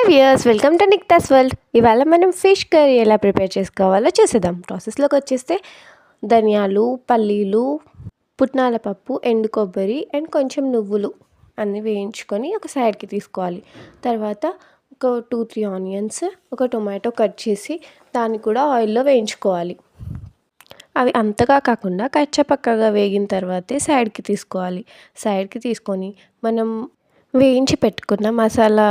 Viewers, welcome to నిక్తాస్ world. ఇవాళ మనం ఫిష్ కర్రీ ఎలా ప్రిపేర్ చేసుకోవాలో చూసేద్దాం. ప్రాసెస్లోకి వచ్చేస్తే ధనియాలు, పల్లీలు, పుట్నాల పప్పు, ఎండు కొబ్బరి అండ్ కొంచెం నువ్వులు అన్నీ వేయించుకొని ఒక సైడ్కి తీసుకోవాలి. తర్వాత ఒక 2-3 ఆనియన్స్, ఒక టొమాటో కట్ చేసి దాన్ని కూడా ఆయిల్లో వేయించుకోవాలి. అవి అంతగా కాకుండా కచ్చపక్కగా వేగిన తర్వాతే సైడ్కి తీసుకోవాలి. సైడ్కి తీసుకొని మనం వేయించి పెట్టుకున్న మసాలా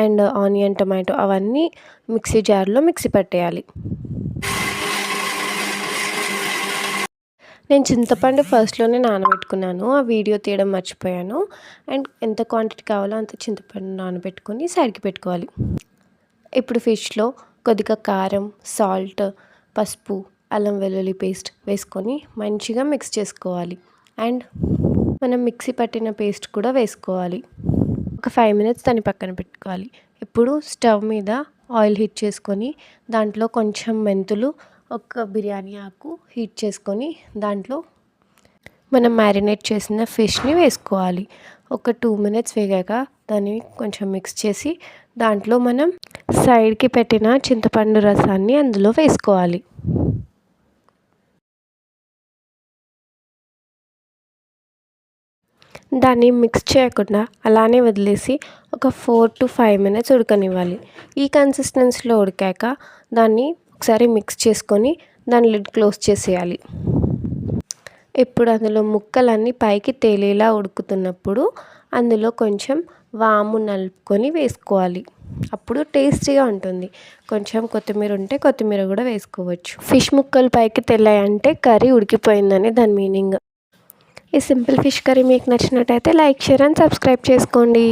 అండ్ ఆనియన్, టొమాటో అవన్నీ మిక్సీ జార్లో మిక్సీ పట్టేయాలి. నేను చింతపండు ఫస్ట్లోనే నానబెట్టుకున్నాను, ఆ వీడియో తీయడం మర్చిపోయాను. అండ్ ఎంత క్వాంటిటీ కావాలో అంత చింతపండు నానబెట్టుకొని సైడ్కి పెట్టుకోవాలి. ఇప్పుడు ఫిష్లో కొద్దిగా కారం, సాల్ట్, పసుపు, అల్లం వెల్లుల్లి పేస్ట్ వేసుకొని మంచిగా మిక్స్ చేసుకోవాలి. అండ్ మనం మిక్సీ పట్టిన పేస్ట్ కూడా వేసుకోవాలి. ఒక 5 minutes దాన్ని పక్కన పెట్టుకోవాలి. ఇప్పుడు స్టవ్ మీద ఆయిల్ హీట్ చేసుకొని దాంట్లో కొంచెం మెంతులు, ఒక బిర్యానీ ఆకు హీట్ చేసుకొని దాంట్లో మనం మ్యారినేట్ చేసిన ఫిష్ని వేసుకోవాలి. ఒక 2 minutes వేగాక దాన్ని కొంచెం మిక్స్ చేసి దాంట్లో మనం సైడ్కి పెట్టిన చింతపండు రసాన్ని అందులో వేసుకోవాలి. దాన్ని మిక్స్ చేయకుండా అలానే వదిలేసి ఒక 4 to 5 minutes ఉడకనివ్వాలి. ఈ కన్సిస్టెన్సీలో ఉడికాక దాన్ని ఒకసారి మిక్స్ చేసుకొని దాని లిడ్ క్లోజ్ చేసేయాలి. ఇప్పుడు అందులో ముక్కలన్నీ పైకి తేలేలా ఉడుకుతున్నప్పుడు అందులో కొంచెం వాము నలుపుకొని వేసుకోవాలి. అప్పుడు టేస్టీగా ఉంటుంది. కొంచెం కొత్తిమీర ఉంటే కొత్తిమీర కూడా వేసుకోవచ్చు. ఫిష్ ముక్కలు పైకి తెల్లాయంటే కర్రీ ఉడికిపోయిందని దాని మీనింగ్. ఈ సింపుల్ ఫిష్ కర్రీ మీకు నచ్చినట్టయితే లైక్, షేర్ అండ్ సబ్స్క్రైబ్ చేసుకోండి.